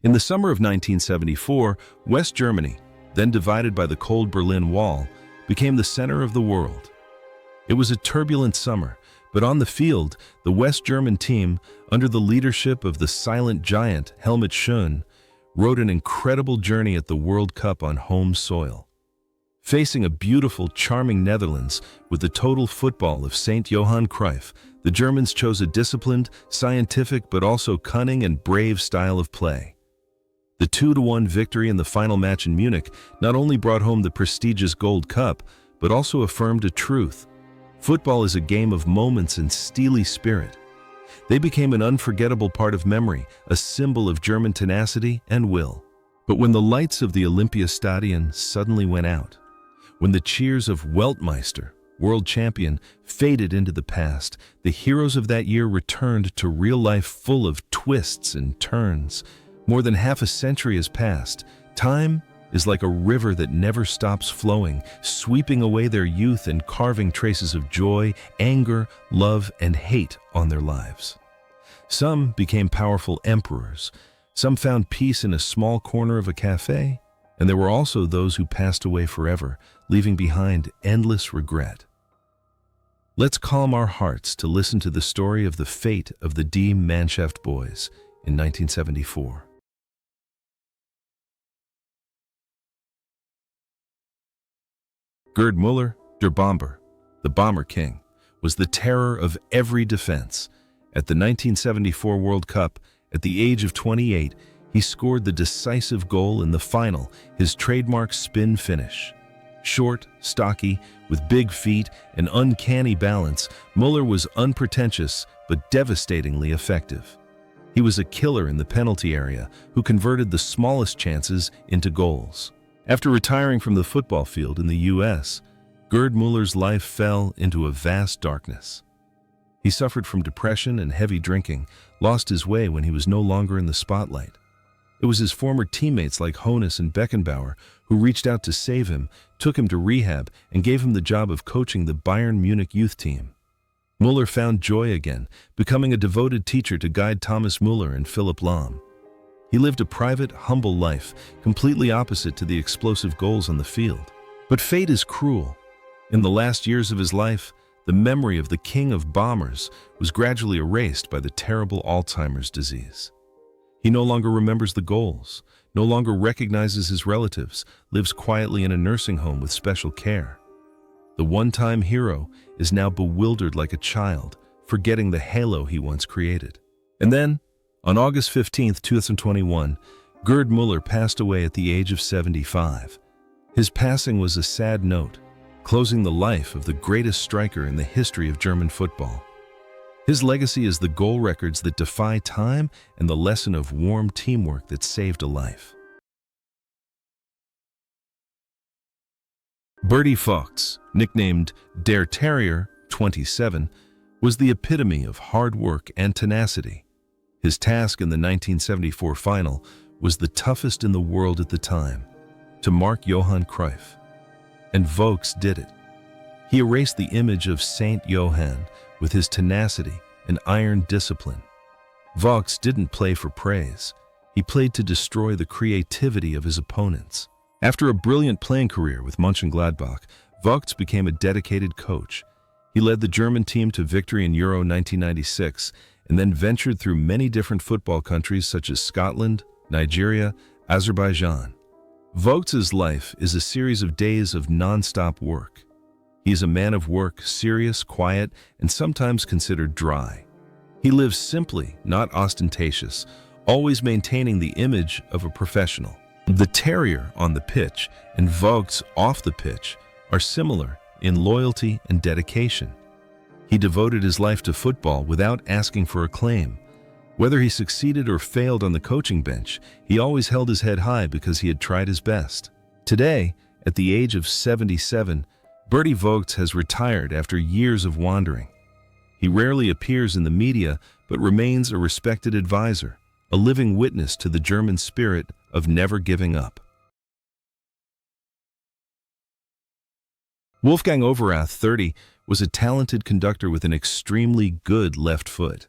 In the summer of 1974, West Germany, then divided by the cold Berlin Wall, became the center of the world. It was a turbulent summer, but on the field, the West German team, under the leadership of the silent giant Helmut Schön, rode an incredible journey at the World Cup on home soil. Facing a beautiful, charming Netherlands with the total football of Saint Johan Cruyff, the Germans chose a disciplined, scientific, but also cunning and brave style of play. The 2-1 victory in the final match in Munich not only brought home the prestigious Gold Cup, but also affirmed a truth. Football is a game of moments and steely spirit. They became an unforgettable part of memory, a symbol of German tenacity and will. But when the lights of the Olympiastadion suddenly went out, when the cheers of Weltmeister, world champion, faded into the past, the heroes of that year returned to real life full of twists and turns. More than half a century has passed. Time is like a river that never stops flowing, sweeping away their youth and carving traces of joy, anger, love, and hate on their lives. Some became powerful emperors. Some found peace in a small corner of a cafe. And there were also those who passed away forever, leaving behind endless regret. Let's calm our hearts to listen to the story of the fate of the Die Mannschaft boys in 1974. Gerd Müller, der Bomber, the Bomber King, was the terror of every defense. At the 1974 World Cup, at the age of 28, he scored the decisive goal in the final, his trademark spin finish. Short, stocky, with big feet and uncanny balance, Müller was unpretentious but devastatingly effective. He was a killer in the penalty area who converted the smallest chances into goals. After retiring from the football field in the U.S., Gerd Müller's life fell into a vast darkness. He suffered from depression and heavy drinking, lost his way when he was no longer in the spotlight. It was his former teammates like Hoeneß and Beckenbauer who reached out to save him, took him to rehab, and gave him the job of coaching the Bayern Munich youth team. Müller found joy again, becoming a devoted teacher to guide Thomas Müller and Philipp Lahm. He lived a private, humble life, completely opposite to the explosive goals on the field. But fate is cruel. In the last years of his life, the memory of the king of bombers was gradually erased by the terrible Alzheimer's disease. He no longer remembers the goals, no longer recognizes his relatives, lives quietly in a nursing home with special care. The one-time hero is now bewildered like a child, forgetting the halo he once created. And then, on August 15, 2021, Gerd Müller passed away at the age of 75. His passing was a sad note, closing the life of the greatest striker in the history of German football. His legacy is the goal records that defy time and the lesson of warm teamwork that saved a life. Bertie Vogts, nicknamed Der Terrier, 27, was the epitome of hard work and tenacity. His task in the 1974 final was the toughest in the world at the time, to mark Johan Cruyff. And Vogts did it. He erased the image of Saint Johan with his tenacity and iron discipline. Vogts didn't play for praise. He played to destroy the creativity of his opponents. After a brilliant playing career with Mönchengladbach, Vogts became a dedicated coach. He led the German team to victory in Euro 1996 and then ventured through many different football countries such as Scotland, Nigeria, Azerbaijan. Vogts' life is a series of days of non-stop work. He is a man of work, serious, quiet, and sometimes considered dry. He lives simply, not ostentatious, always maintaining the image of a professional. The Terrier on the pitch and Vogts off the pitch are similar in loyalty and dedication. He devoted his life to football without asking for acclaim. Whether he succeeded or failed on the coaching bench, he always held his head high because he had tried his best. Today, at the age of 77, Bertie Vogts has retired after years of wandering. He rarely appears in the media, but remains a respected advisor, a living witness to the German spirit of never giving up. Wolfgang Overath, 30, was a talented conductor with an extremely good left foot.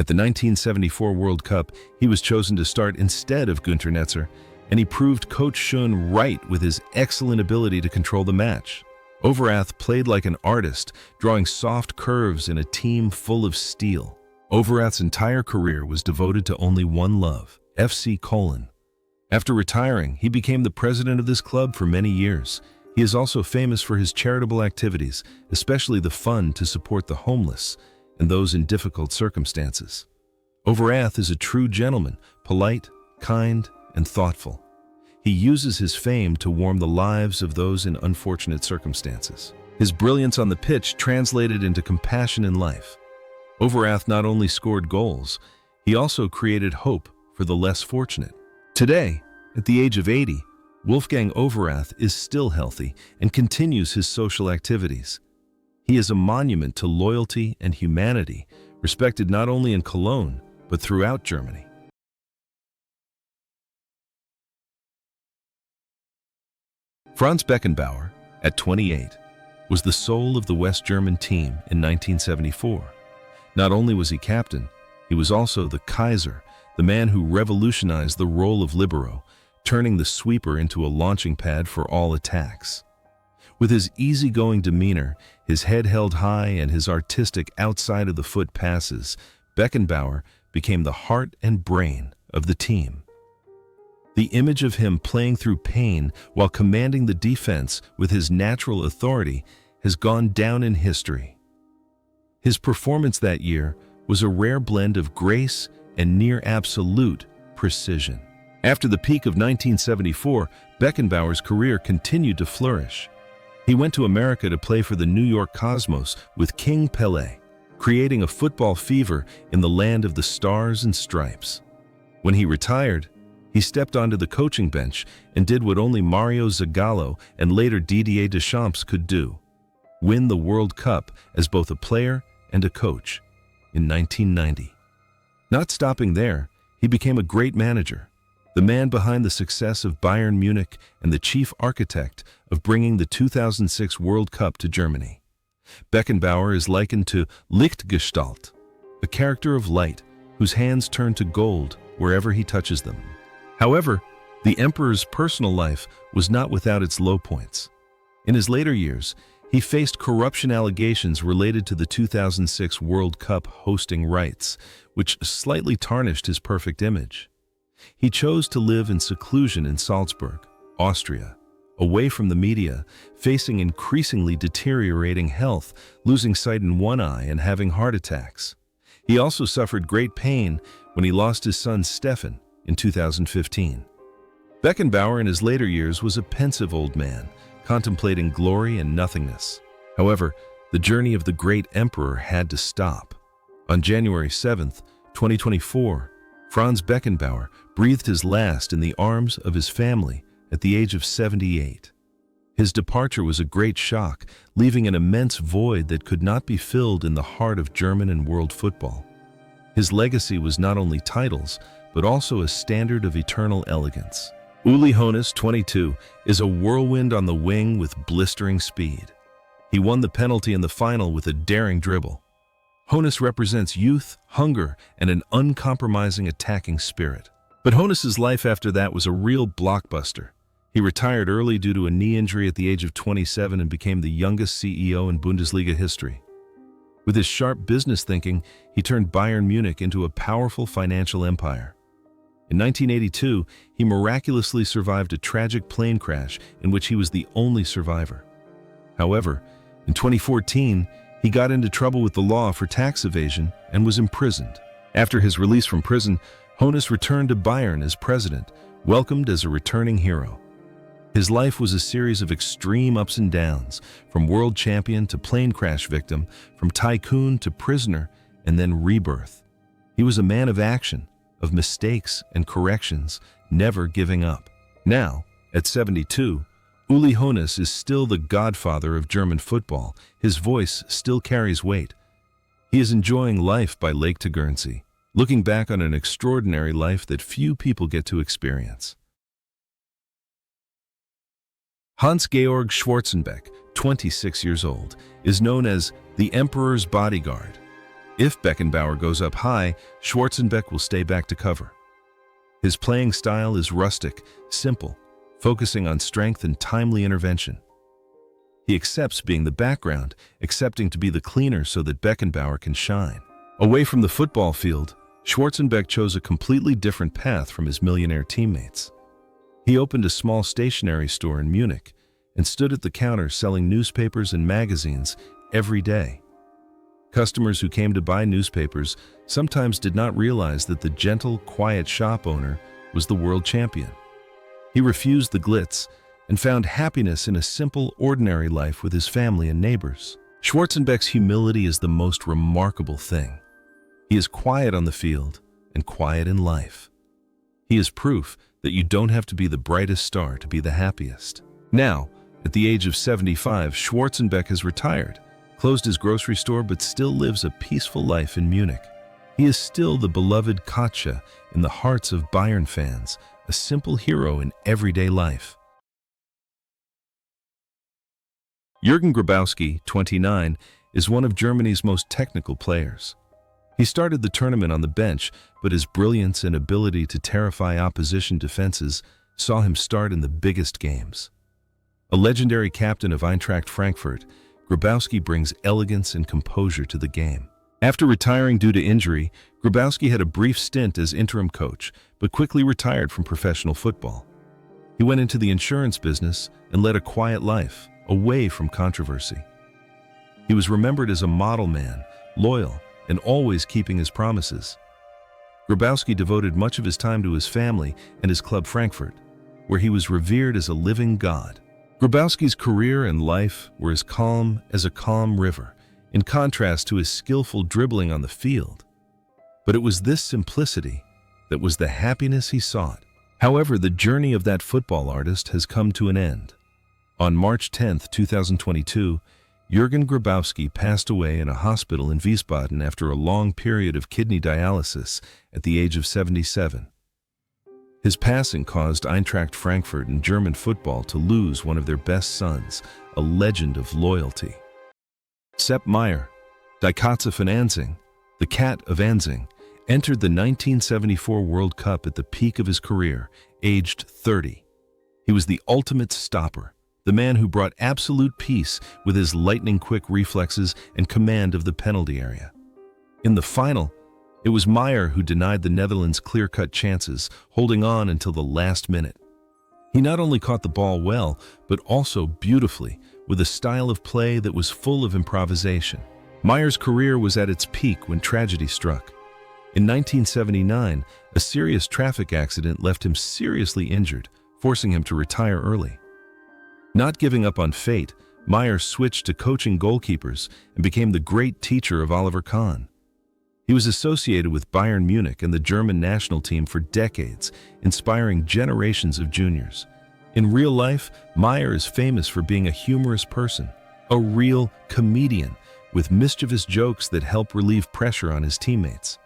At the 1974 World Cup, he was chosen to start instead of Günter Netzer, and he proved Coach Schön right with his excellent ability to control the match. Overath played like an artist, drawing soft curves in a team full of steel. Overath's entire career was devoted to only one love, FC Köln. After retiring, he became the president of this club for many years. He is also famous for his charitable activities, especially the fund to support the homeless and those in difficult circumstances. Overath is a true gentleman, polite, kind, and thoughtful. He uses his fame to warm the lives of those in unfortunate circumstances. His brilliance on the pitch translated into compassion in life. Overath not only scored goals, he also created hope for the less fortunate. Today, at the age of 80, Wolfgang Overath is still healthy and continues his social activities. He is a monument to loyalty and humanity, respected not only in Cologne, but throughout Germany. Franz Beckenbauer, at 28, was the soul of the West German team in 1974. Not only was he captain, he was also the Kaiser, the man who revolutionized the role of libero, turning the sweeper into a launching pad for all attacks. With his easygoing demeanor, his head held high, and his artistic outside-of-the-foot passes, Beckenbauer became the heart and brain of the team. The image of him playing through pain while commanding the defense with his natural authority has gone down in history. His performance that year was a rare blend of grace and near-absolute precision. After the peak of 1974, Beckenbauer's career continued to flourish. He went to America to play for the New York Cosmos with King Pelé, creating a football fever in the land of the stars and stripes. When he retired, he stepped onto the coaching bench and did what only Mario Zagallo and later Didier Deschamps could do: win the World Cup as both a player and a coach in 1990. Not stopping there, he became a great manager, the man behind the success of Bayern Munich and the chief architect of bringing the 2006 World Cup to Germany. Beckenbauer is likened to Lichtgestalt, a character of light whose hands turn to gold wherever he touches them. However, the emperor's personal life was not without its low points. In his later years, he faced corruption allegations related to the 2006 World Cup hosting rights, which slightly tarnished his perfect image. He chose to live in seclusion in Salzburg, Austria, away from the media, facing increasingly deteriorating health, losing sight in one eye and having heart attacks. He also suffered great pain when he lost his son Stefan in 2015. Beckenbauer in his later years was a pensive old man, contemplating glory and nothingness. However, the journey of the great emperor had to stop. On January 7, 2024, Franz Beckenbauer breathed his last in the arms of his family at the age of 78. His departure was a great shock, leaving an immense void that could not be filled in the heart of German and world football. His legacy was not only titles, but also a standard of eternal elegance. Uli Hoeneß, 22, is a whirlwind on the wing with blistering speed. He won the penalty in the final with a daring dribble. Hoeneß represents youth, hunger, and an uncompromising attacking spirit. But Hoeneß's life after that was a real blockbuster. He retired early due to a knee injury at the age of 27 and became the youngest CEO in Bundesliga history. With his sharp business thinking, he turned Bayern Munich into a powerful financial empire. In 1982, he miraculously survived a tragic plane crash in which he was the only survivor. However, in 2014, he got into trouble with the law for tax evasion and was imprisoned. After his release from prison, Hoeneß returned to Bayern as president, welcomed as a returning hero. His life was a series of extreme ups and downs, from world champion to plane crash victim, from tycoon to prisoner, and then rebirth. He was a man of action, of mistakes and corrections, never giving up. Now, at 72, Uli Hoeneß is still the godfather of German football. His voice still carries weight. He is enjoying life by Lake to Guernsey, looking back on an extraordinary life that few people get to experience. Hans-Georg Schwarzenbeck, 26 years old, is known as the Emperor's Bodyguard. If Beckenbauer goes up high, Schwarzenbeck will stay back to cover. His playing style is rustic, simple, focusing on strength and timely intervention. He accepts being the background, accepting to be the cleaner so that Beckenbauer can shine. Away from the football field, Schwarzenbeck chose a completely different path from his millionaire teammates. He opened a small stationery store in Munich and stood at the counter selling newspapers and magazines every day. Customers who came to buy newspapers sometimes did not realize that the gentle, quiet shop owner was the world champion. He refused the glitz and found happiness in a simple, ordinary life with his family and neighbors. Schwarzenbeck's humility is the most remarkable thing. He is quiet on the field and quiet in life. He is proof that you don't have to be the brightest star to be the happiest. Now, at the age of 75, Schwarzenbeck has retired, closed his grocery store, but still lives a peaceful life in Munich. He is still the beloved Katscha in the hearts of Bayern fans, a simple hero in everyday life. Jürgen Grabowski, 29, is one of Germany's most technical players. He started the tournament on the bench, but his brilliance and ability to terrify opposition defenses saw him start in the biggest games. A legendary captain of Eintracht Frankfurt, Grabowski brings elegance and composure to the game. After retiring due to injury, Grabowski had a brief stint as interim coach, but quickly retired from professional football. He went into the insurance business and led a quiet life, away from controversy. He was remembered as a model man, loyal, and always keeping his promises. Grabowski devoted much of his time to his family and his club Frankfurt, where he was revered as a living god. Grabowski's career and life were as calm as a calm river, in contrast to his skillful dribbling on the field. But it was this simplicity that was the happiness he sought. However, the journey of that football artist has come to an end. On March 10, 2022, Jürgen Grabowski passed away in a hospital in Wiesbaden after a long period of kidney dialysis at the age of 77. His passing caused Eintracht Frankfurt and German football to lose one of their best sons, a legend of loyalty. Sepp Maier, Die Katze von Ansing, the Cat of Ansing, entered the 1974 World Cup at the peak of his career, aged 30. He was the ultimate stopper, the man who brought absolute peace with his lightning-quick reflexes and command of the penalty area. In the final, it was Maier who denied the Netherlands clear-cut chances, holding on until the last minute. He not only caught the ball well, but also beautifully, with a style of play that was full of improvisation. Maier's career was at its peak when tragedy struck. In 1979, a serious traffic accident left him seriously injured, forcing him to retire early. Not giving up on fate, Maier switched to coaching goalkeepers and became the great teacher of Oliver Kahn. He was associated with Bayern Munich and the German national team for decades, inspiring generations of juniors. In real life, Maier is famous for being a humorous person, a real comedian with mischievous jokes that help relieve pressure on his teammates.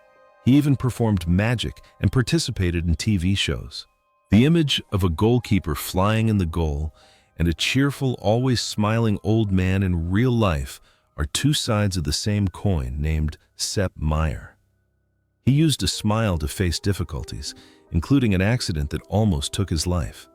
He even performed magic and participated in TV shows. The image of a goalkeeper flying in the goal and a cheerful, always smiling old man in real life are two sides of the same coin named Sepp Maier. He used a smile to face difficulties, including an accident that almost took his life.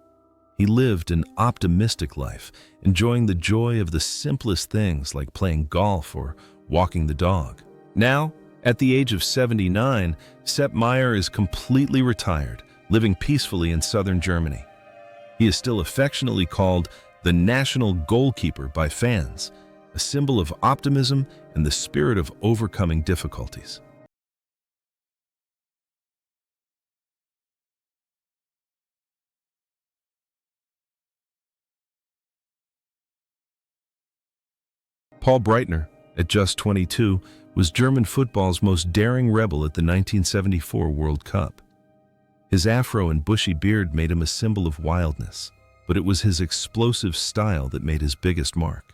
He lived an optimistic life, enjoying the joy of the simplest things like playing golf or walking the dog. Now, at the age of 79, Sepp Maier is completely retired, living peacefully in southern Germany. He is still affectionately called the national goalkeeper by fans, a symbol of optimism and the spirit of overcoming difficulties. Paul Breitner, at just 22, was German football's most daring rebel at the 1974 World Cup. His afro and bushy beard made him a symbol of wildness, but it was his explosive style that made his biggest mark.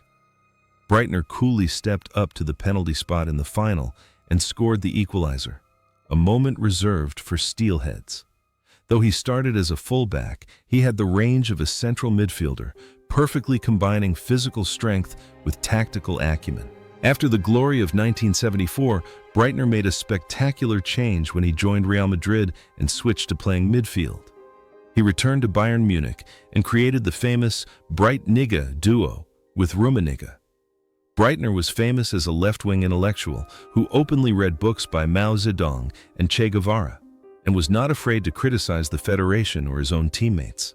Breitner coolly stepped up to the penalty spot in the final and scored the equalizer, a moment reserved for steelheads. Though he started as a fullback, he had the range of a central midfielder, perfectly combining physical strength with tactical acumen. After the glory of 1974, Breitner made a spectacular change when he joined Real Madrid and switched to playing midfield. He returned to Bayern Munich and created the famous Breitner duo with Rummenigge. Breitner was famous as a left-wing intellectual who openly read books by Mao Zedong and Che Guevara, and was not afraid to criticize the federation or his own teammates.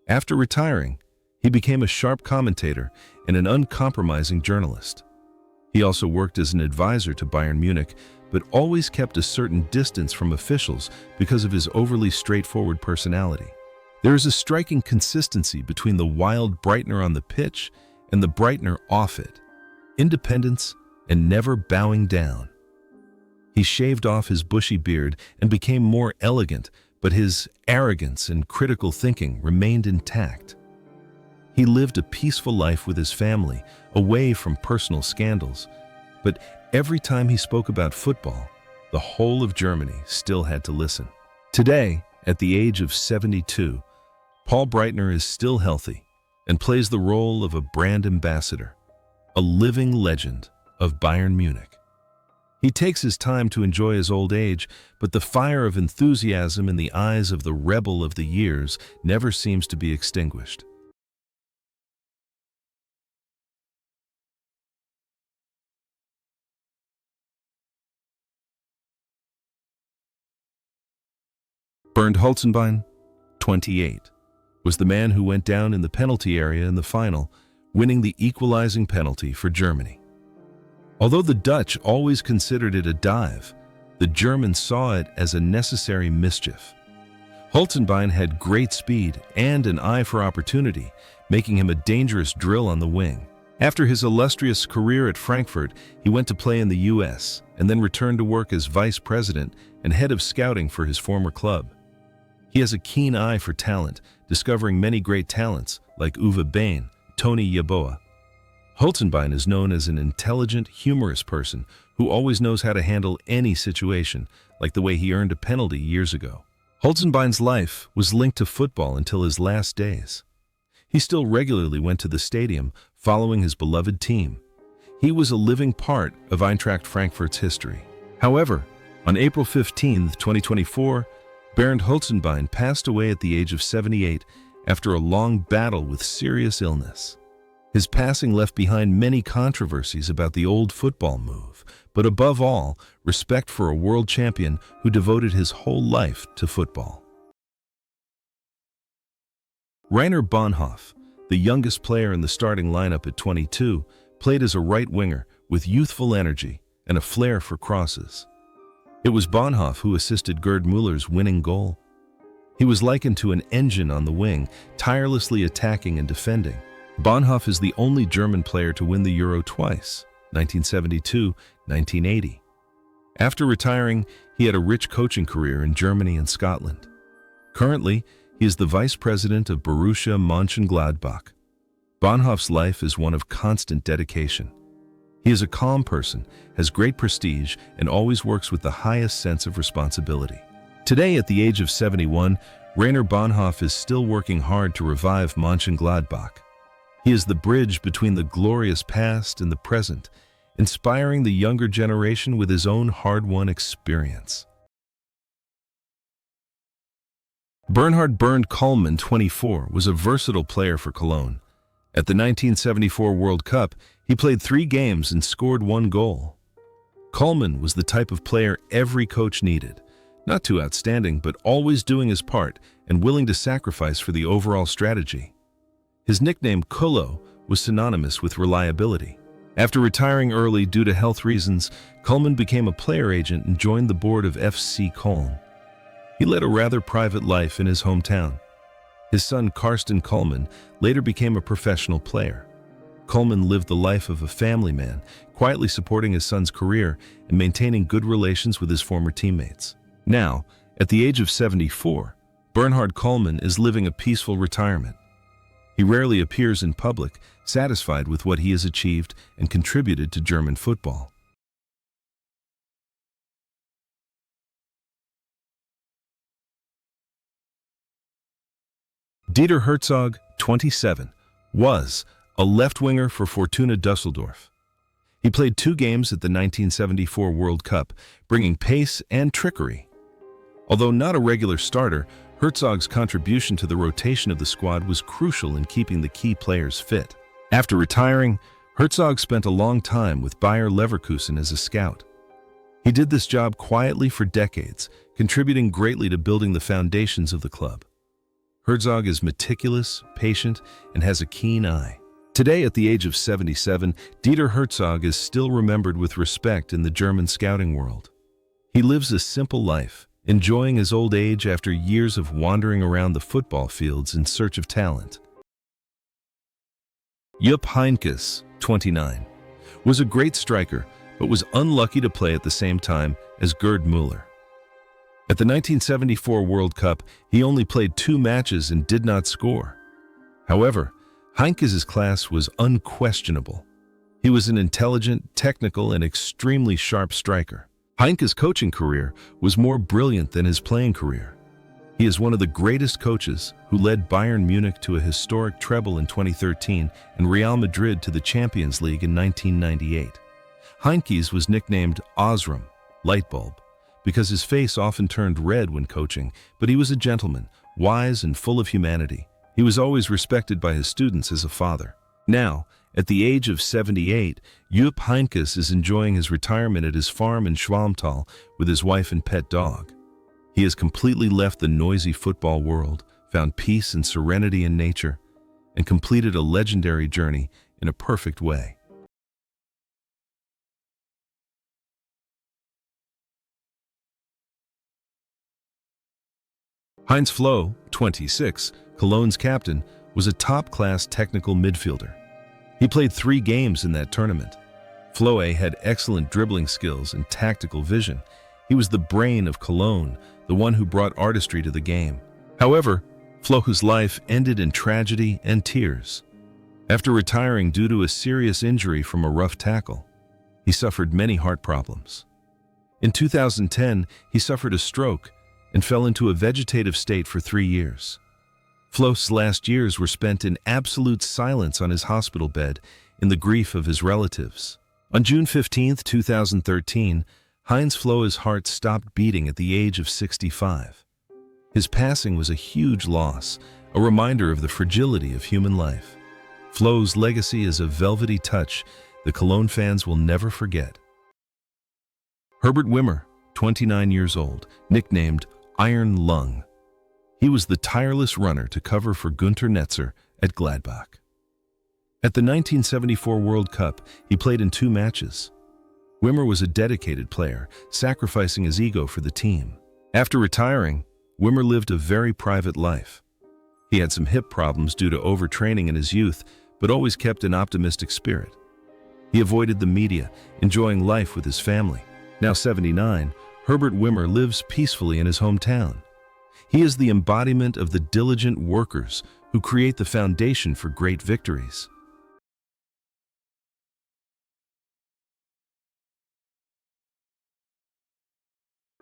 After retiring, he became a sharp commentator and an uncompromising journalist. He also worked as an advisor to Bayern Munich, but always kept a certain distance from officials because of his overly straightforward personality. There is a striking consistency between the wild Breitner on the pitch and the Breitner off it. Independence and never bowing down. He shaved off his bushy beard and became more elegant, but his arrogance and critical thinking remained intact. He lived a peaceful life with his family, away from personal scandals. But every time he spoke about football, the whole of Germany still had to listen. Today, at the age of 72, Paul Breitner is still healthy and plays the role of a brand ambassador, a living legend of Bayern Munich. He takes his time to enjoy his old age, but the fire of enthusiasm in the eyes of the rebel of the years never seems to be extinguished. Bernd Holzenbein, 28, was the man who went down in the penalty area in the final, winning the equalizing penalty for Germany. Although the Dutch always considered it a dive, the Germans saw it as a necessary mischief. Holzenbein had great speed and an eye for opportunity, making him a dangerous drill on the wing. After his illustrious career at Frankfurt, he went to play in the US and then returned to work as vice president and head of scouting for his former club. He has a keen eye for talent, discovering many great talents like Uwe Bain, Tony Yeboah. Holzenbein is known as an intelligent, humorous person who always knows how to handle any situation, like the way he earned a penalty years ago. Holzenbein's life was linked to football until his last days. He still regularly went to the stadium, following his beloved team. He was a living part of Eintracht Frankfurt's history. However, on April 15, 2024, Bernd Holzenbein passed away at the age of 78 after a long battle with serious illness. His passing left behind many controversies about the old football move, but above all, respect for a world champion who devoted his whole life to football. Rainer Bonhoff, the youngest player in the starting lineup at 22, played as a right winger with youthful energy and a flair for crosses. It was Bonhoff who assisted Gerd Muller's winning goal. He was likened to an engine on the wing, tirelessly attacking and defending. Bonhoff is the only German player to win the Euro twice, 1972-1980. After retiring, he had a rich coaching career in Germany and Scotland. Currently, he is the vice president of Borussia Mönchengladbach. Bonhoff's life is one of constant dedication. He is a calm person, has great prestige, and always works with the highest sense of responsibility. Today, at the age of 71, Rainer Bonhoff is still working hard to revive Mönchengladbach. He is the bridge between the glorious past and the present, inspiring the younger generation with his own hard-won experience. Bernhard Bernd Kollmann, 24, was a versatile player for Cologne. At the 1974 World Cup, he played 3 games and scored 1 goal. Kollmann was the type of player every coach needed, not too outstanding, but always doing his part and willing to sacrifice for the overall strategy. His nickname Kullo was synonymous with reliability. After retiring early due to health reasons, Kollmann became a player agent and joined the board of FC Köln. He led a rather private life in his hometown. His son Karsten Kollmann later became a professional player. Kollmann lived the life of a family man, quietly supporting his son's career and maintaining good relations with his former teammates. Now, at the age of 74, Bernhard Kollmann is living a peaceful retirement. He rarely appears in public, satisfied with what he has achieved and contributed to German football. Dieter Herzog, 27, was a left winger for Fortuna Düsseldorf. He played 2 games at the 1974 World Cup, bringing pace and trickery. Although not a regular starter, Herzog's contribution to the rotation of the squad was crucial in keeping the key players fit. After retiring, Herzog spent a long time with Bayer Leverkusen as a scout. He did this job quietly for decades, contributing greatly to building the foundations of the club. Herzog is meticulous, patient, and has a keen eye. Today, at the age of 77, Dieter Herzog is still remembered with respect in the German scouting world. He lives a simple life, enjoying his old age after years of wandering around the football fields in search of talent. Jupp Heynckes, 29, was a great striker, but was unlucky to play at the same time as Gerd Müller. At the 1974 World Cup, he only played 2 matches and did not score. However, Heynckes' class was unquestionable. He was an intelligent, technical, and extremely sharp striker. Heynckes' coaching career was more brilliant than his playing career. He is one of the greatest coaches who led Bayern Munich to a historic treble in 2013 and Real Madrid to the Champions League in 1998. Heynckes was nicknamed Osram, light bulb, because his face often turned red when coaching, but he was a gentleman, wise and full of humanity. He was always respected by his students as a father. Now, at the age of 78, Jupp Heynckes is enjoying his retirement at his farm in Schwalmtal with his wife and pet dog. He has completely left the noisy football world, found peace and serenity in nature, and completed a legendary journey in a perfect way. Heinz Floh, 26, Cologne's captain, was a top-class technical midfielder. He played 3 games in that tournament. Floh had excellent dribbling skills and tactical vision. He was the brain of Cologne, the one who brought artistry to the game. However, Floh's life ended in tragedy and tears. After retiring due to a serious injury from a rough tackle, he suffered many heart problems. In 2010, he suffered a stroke and fell into a vegetative state for 3 years. Floh's last years were spent in absolute silence on his hospital bed in the grief of his relatives. On June 15, 2013, Heinz Floh's heart stopped beating at the age of 65. His passing was a huge loss, a reminder of the fragility of human life. Floh's legacy is a velvety touch the Cologne fans will never forget. Herbert Wimmer, 29 years old, nicknamed Iron Lung. He was the tireless runner to cover for Günter Netzer at Gladbach. At the 1974 World Cup, he played in 2 matches. Wimmer was a dedicated player, sacrificing his ego for the team. After retiring, Wimmer lived a very private life. He had some hip problems due to overtraining in his youth, but always kept an optimistic spirit. He avoided the media, enjoying life with his family. Now 79, Herbert Wimmer lives peacefully in his hometown. He is the embodiment of the diligent workers who create the foundation for great victories.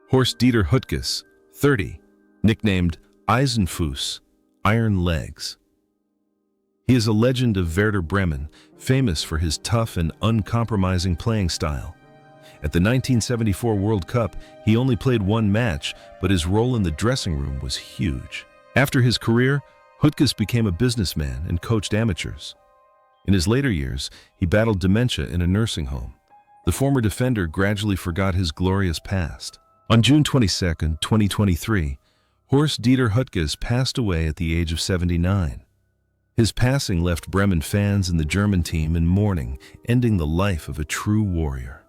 Horst Dieter Hüttges, 30, nicknamed Eisenfuß, Iron Legs. He is a legend of Werder Bremen, famous for his tough and uncompromising playing style. At the 1974 World Cup, he only played 1 match, but his role in the dressing room was huge. After his career, Hüttges became a businessman and coached amateurs. In his later years, he battled dementia in a nursing home. The former defender gradually forgot his glorious past. On June 22, 2023, Horst Dieter Hüttges passed away at the age of 79. His passing left Bremen fans and the German team in mourning, ending the life of a true warrior.